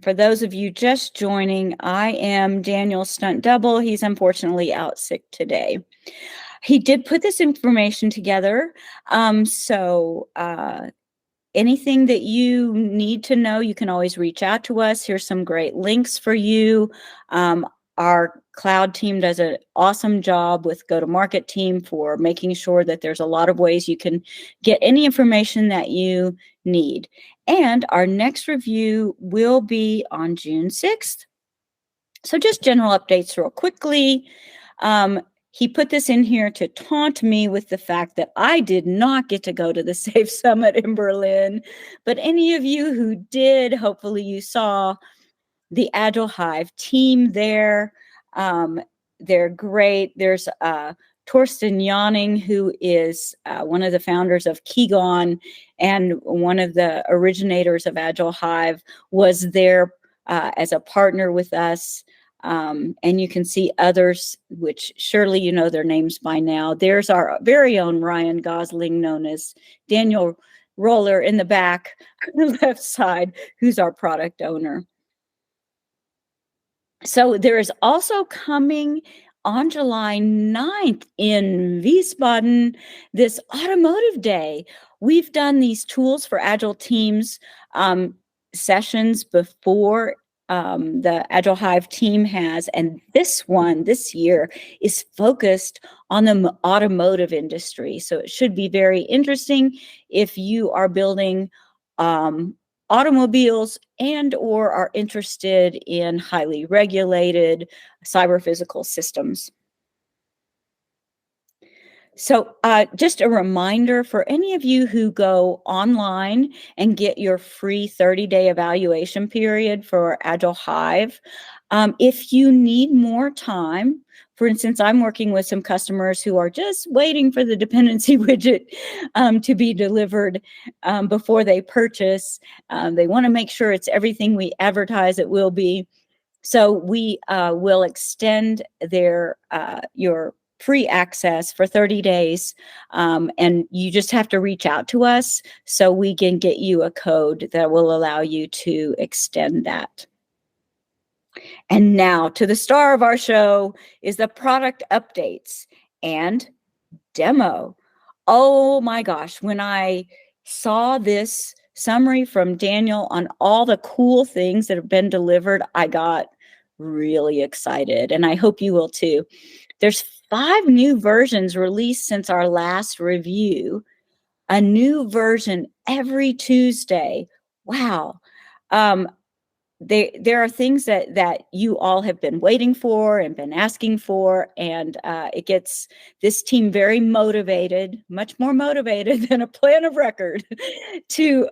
For those of you just joining, I am Daniel's stunt double. He's unfortunately out sick today. He did put this information together, so anything that you need to know, you can always reach out to us. Here's some great links for you. Our cloud team does an awesome job with go-to-market team for making sure that there's a lot of ways you can get any information that you need. And our next review will be on June 6th. So just general updates real quickly. He put this in here to taunt me with the fact that I did not get to go to the SAFE Summit in Berlin. But any of you who did, hopefully you saw the Agile Hive team there. They're great. There's Torsten Janning, who is one of the founders of Keygon and one of the originators of Agile Hive, was there as a partner with us. And you can see others, which surely you know their names by now. There's our very own Ryan Gosling, known as Daniel Roller in the back on the left side, who's our product owner. So there is also coming on July 9th in Wiesbaden, this automotive day. We've done these tools for Agile teams sessions before. The Agile Hive team has, and this one this year is focused on the automotive industry. So it should be very interesting if you are building automobiles and or are interested in highly regulated cyber physical systems. So just a reminder for any of you who go online and get your free 30-day evaluation period for Agile Hive, if you need more time, for instance, I'm working with some customers who are just waiting for the dependency widget to be delivered before they purchase. They want to make sure it's everything we advertise it will be. So we will extend your free access for 30 days. And you just have to reach out to us so we can get you a code that will allow you to extend that. And now to the star of our show is the product updates and demo. Oh my gosh, when I saw this summary from Daniel on all the cool things that have been delivered, I got really excited, and I hope you will too. There's 5 new versions released since our last review, a new version every Tuesday. Wow. There are things that you all have been waiting for and been asking for, and it gets this team very motivated, much more motivated than a plan of record, to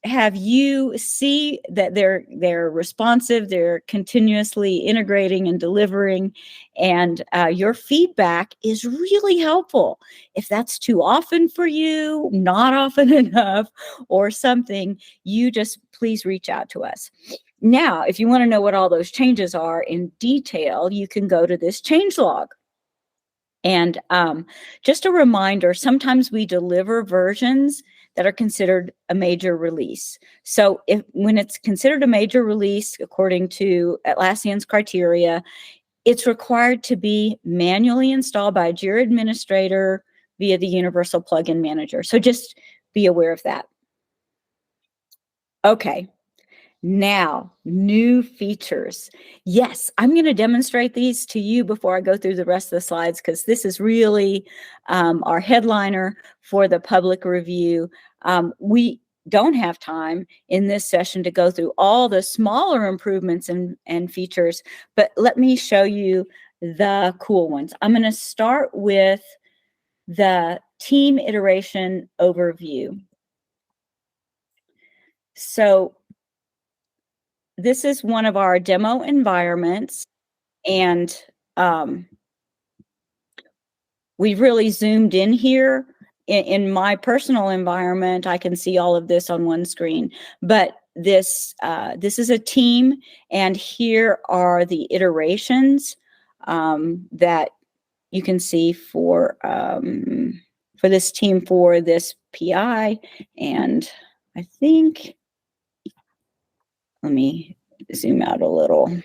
have you see that they're responsive, they're continuously integrating and delivering, and your feedback is really helpful. If that's too often for you, not often enough, or something, you just please reach out to us. Now, if you want to know what all those changes are in detail, you can go to this changelog. And just a reminder, sometimes we deliver versions that are considered a major release. So when it's considered a major release, according to Atlassian's criteria, it's required to be manually installed by a Jira administrator via the Universal Plugin Manager. So just be aware of that. Okay. Now, new features. Yes, I'm going to demonstrate these to you before I go through the rest of the slides, because this is really our headliner for the public review. We don't have time in this session to go through all the smaller improvements and features, but let me show you the cool ones. I'm going to start with the team iteration overview. So this is one of our demo environments, and we really zoomed in here. In my personal environment, I can see all of this on one screen, but this is a team, and here are the iterations that you can see for this team, for this PI, and I think let me zoom out a little,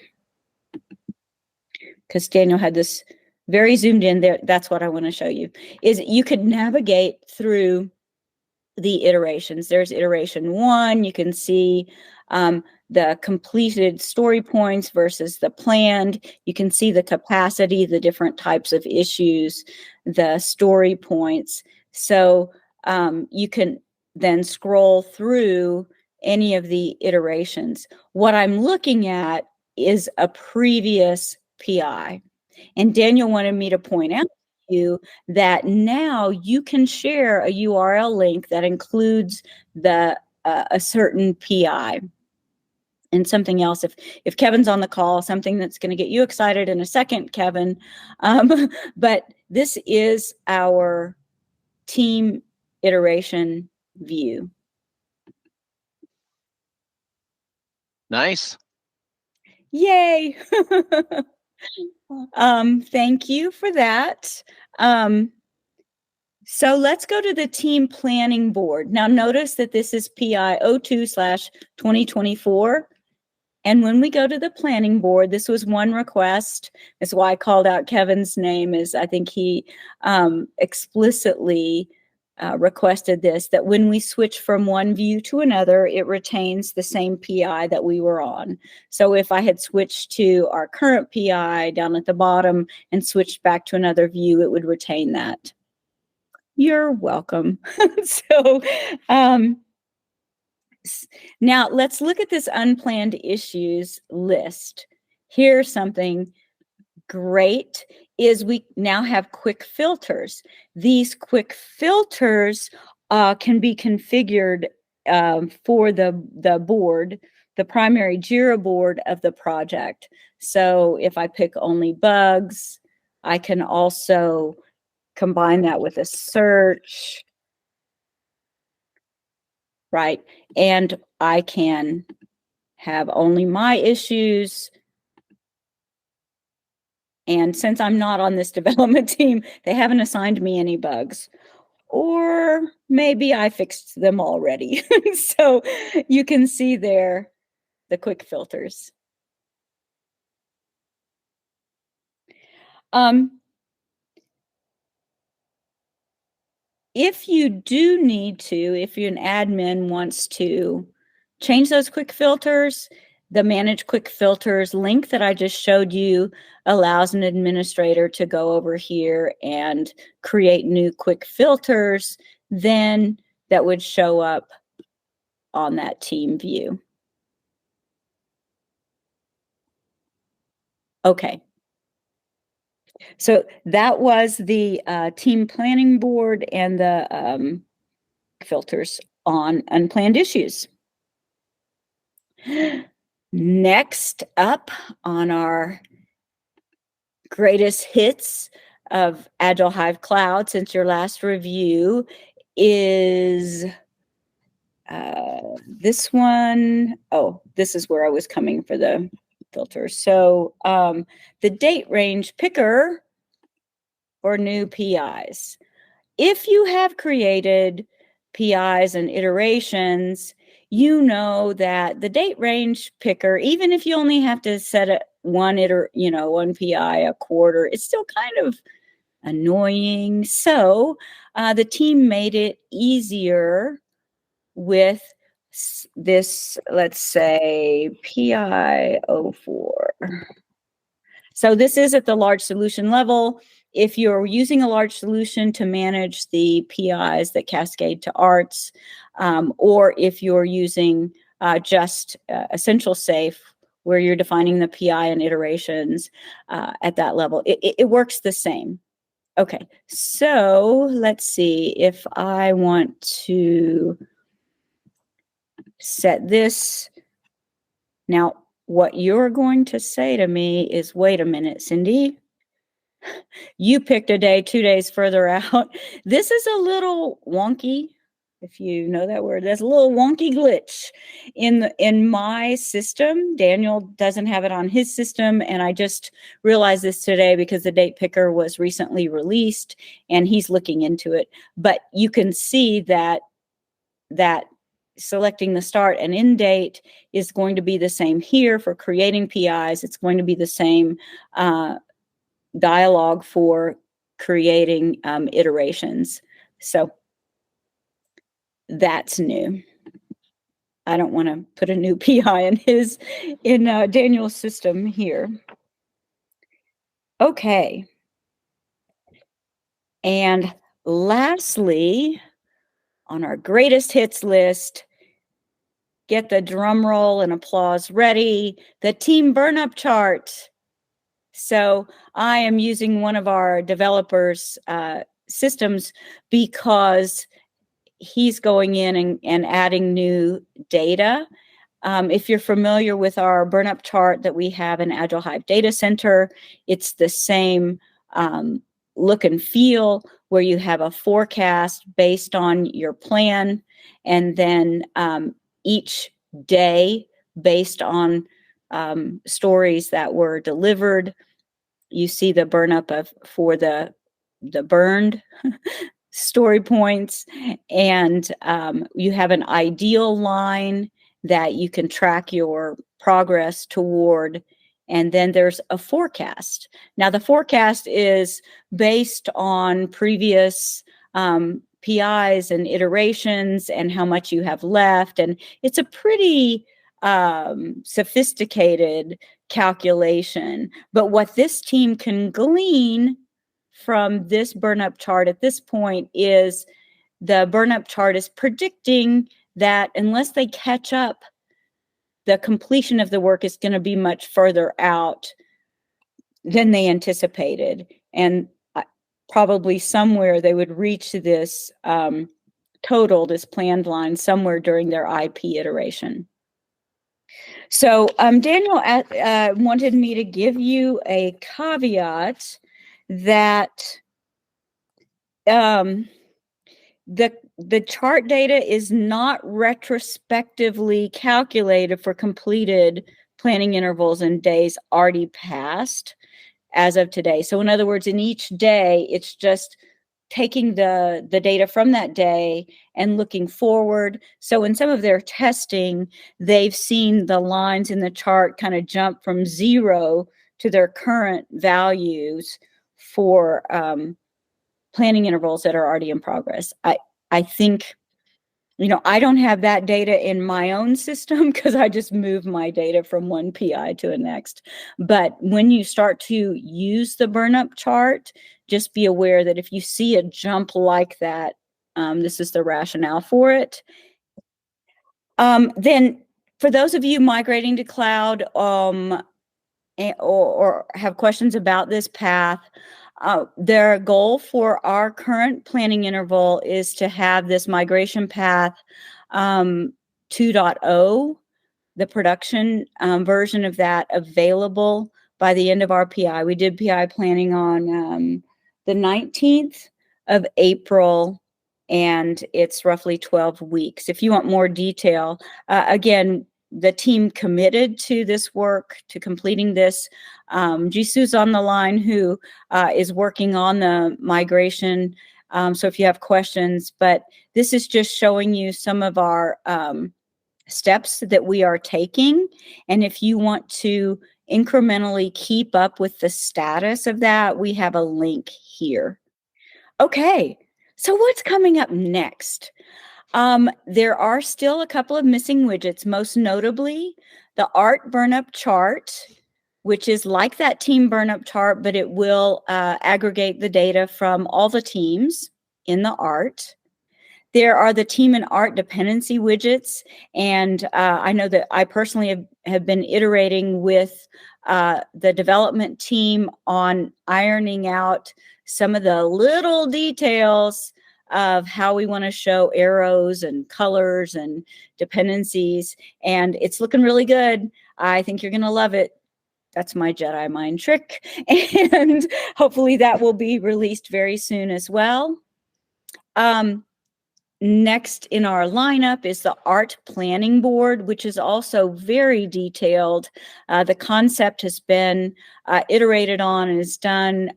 because Daniel had this very zoomed in there. That's what I want to show you, is you could navigate through the iterations. There's iteration 1. You can see the completed story points versus the planned. You can see the capacity, the different types of issues, the story points. So you can then scroll through any of the iterations. What I'm looking at is a previous PI. And Daniel wanted me to point out to you that now you can share a URL link that includes the a certain PI. And something else, if Kevin's on the call, something that's going to get you excited in a second, Kevin. But this is our team iteration view. Nice. Yay. Thank you for that. So let's go to the team planning board. Now notice that this is PI 02/2024. And when we go to the planning board, this was one request. That's why I called out Kevin's name, is I think he explicitly requested this, that when we switch from one view to another, it retains the same PI that we were on. So if I had switched to our current PI down at the bottom and switched back to another view, it would retain that. You're welcome. So now let's look at this unplanned issues list. Here's something great, is we now have quick filters. These quick filters can be configured for the board, the primary JIRA board of the project. So if I pick only bugs, I can also combine that with a search, right? And I can have only my issues. And since I'm not on this development team, they haven't assigned me any bugs. Or maybe I fixed them already. So you can see there the quick filters. If you do need to, if you're an admin wants to change those quick filters, the Manage Quick Filters link that I just showed you allows an administrator to go over here and create new quick filters, then that would show up on that team view. Okay. So that was the team planning board and the filters on unplanned issues. Next up on our greatest hits of Agile Hive Cloud since your last review is this one. Oh, this is where I was coming for the filter. So the date range picker for new PIs. If you have created PIs and iterations, you know that the date range picker, even if you only have to set it one PI a quarter, it's still kind of annoying. So the team made it easier with this, let's say PI 04. So this is at the large solution level. If you're using a large solution to manage the PIs that cascade to ARTS, or if you're using just Essential Safe, where you're defining the PI and iterations at that level, it works the same. Okay, so let's see if I want to set this. Now, what you're going to say to me is, wait a minute, Cindy, you picked a day 2 days further out. This is a little wonky, if you know that word. There's a little wonky glitch in my system. Daniel doesn't have it on his system, and I just realized this today because the date picker was recently released, and he's looking into it. But you can see that selecting the start and end date is going to be the same here for creating PIs. It's going to be the same dialogue for creating iterations. So that's new. I don't want to put a new PI in Daniel's system here. Okay. And lastly, on our greatest hits list, get the drum roll and applause ready, the team burn-up chart. So I am using one of our developers' systems because he's going in and adding new data. If you're familiar with our burn-up chart that we have in Agile Hive Data Center, it's the same look and feel where you have a forecast based on your plan, and then each day based on stories that were delivered. You see the burn-up for the burned story points, and you have an ideal line that you can track your progress toward, and then there's a forecast. Now, the forecast is based on previous PIs and iterations and how much you have left, and it's a pretty sophisticated calculation. But what this team can glean from this burn-up chart at this point is the burn-up chart is predicting that unless they catch up, the completion of the work is going to be much further out than they anticipated. And probably somewhere they would reach this total, this planned line, somewhere during their IP iteration. So Daniel wanted me to give you a caveat that the chart data is not retrospectively calculated for completed planning intervals and days already passed as of today. So in other words, in each day, it's just taking the data from that day and looking forward. So in some of their testing, they've seen the lines in the chart kind of jump from 0 to their current values for planning intervals that are already in progress. I think, I don't have that data in my own system because I just move my data from one PI to the next. But when you start to use the burn-up chart, just be aware that if you see a jump like that, this is the rationale for it. Then for those of you migrating to cloud or have questions about this path, their goal for our current planning interval is to have this migration path 2.0, the production version of that, available by the end of our PI. We did PI planning on the 19th of April, and it's roughly 12 weeks. If you want more detail, again, the team committed to this work, to completing this. Jisu's on the line, who is working on the migration. So if you have questions, but this is just showing you some of our steps that we are taking. And if you want to incrementally keep up with the status of that, we have a link here. Okay, so what's coming up next? There are still a couple of missing widgets, most notably the art burn-up chart, which is like that team burn-up chart, but it will aggregate the data from all the teams in the art. There are the team and art dependency widgets, and I know that I personally have been iterating with the development team on ironing out some of the little details of how we want to show arrows and colors and dependencies, and it's looking really good. I think you're going to love it. That's my Jedi mind trick, and hopefully that will be released very soon as well. Next in our lineup is the art planning board, which is also very detailed. The concept has been iterated on and is done.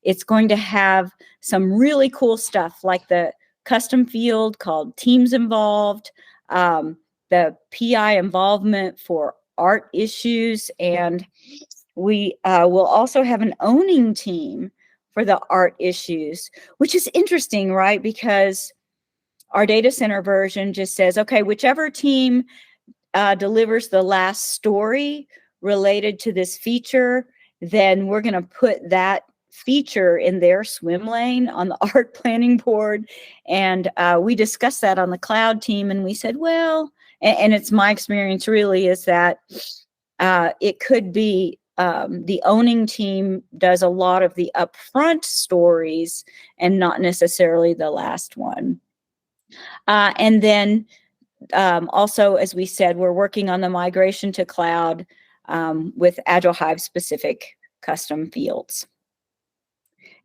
It's going to have some really cool stuff like the custom field called Teams Involved, the PI involvement for art issues, and we will also have an owning team for the art issues, which is interesting, right? Because our data center version just says, okay, whichever team delivers the last story related to this feature, then we're going to put that feature in their swim lane on the art planning board. And we discussed that on the cloud team, and we said, well, and it's my experience really is that it could be the owning team does a lot of the upfront stories and not necessarily the last one. And then also, as we said, we're working on the migration to cloud with Agile Hive specific custom fields.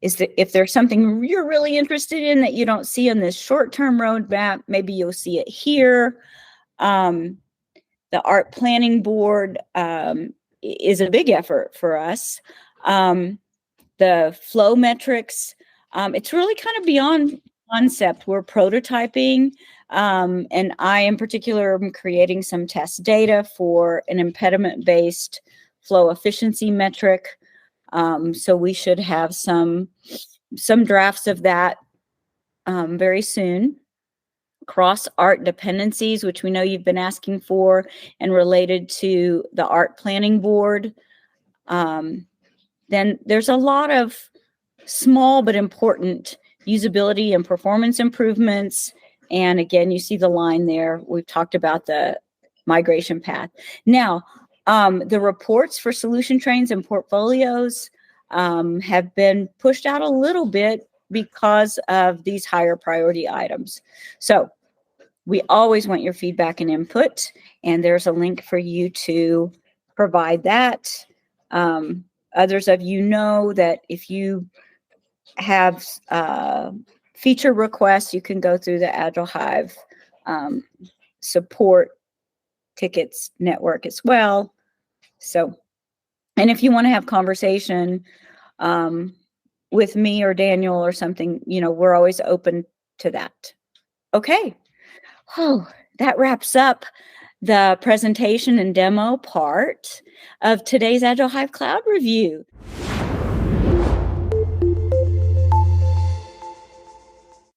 If there's something you're really interested in that you don't see on this short-term roadmap, maybe you'll see it here. The art planning board is a big effort for us. The flow metrics, it's really kind of beyond concept. We're prototyping, and I in particular am creating some test data for an impediment-based flow efficiency metric. So we should have some drafts of that very soon. Cross art dependencies, which we know you've been asking for, and related to the art planning board. Then there's a lot of small but important usability and performance improvements. And again, you see the line there. We've talked about the migration path. Now, the reports for solution trains and portfolios have been pushed out a little bit because of these higher priority items. So we always want your feedback and input, and there's a link for you to provide that. Others of you know that if you have feature requests, you can go through the Agile Hive support tickets network as well. So, and if you want to have conversation with me or Daniel or something, we're always open to that. Okay. Oh, that wraps up the presentation and demo part of today's Agile Hive Cloud review.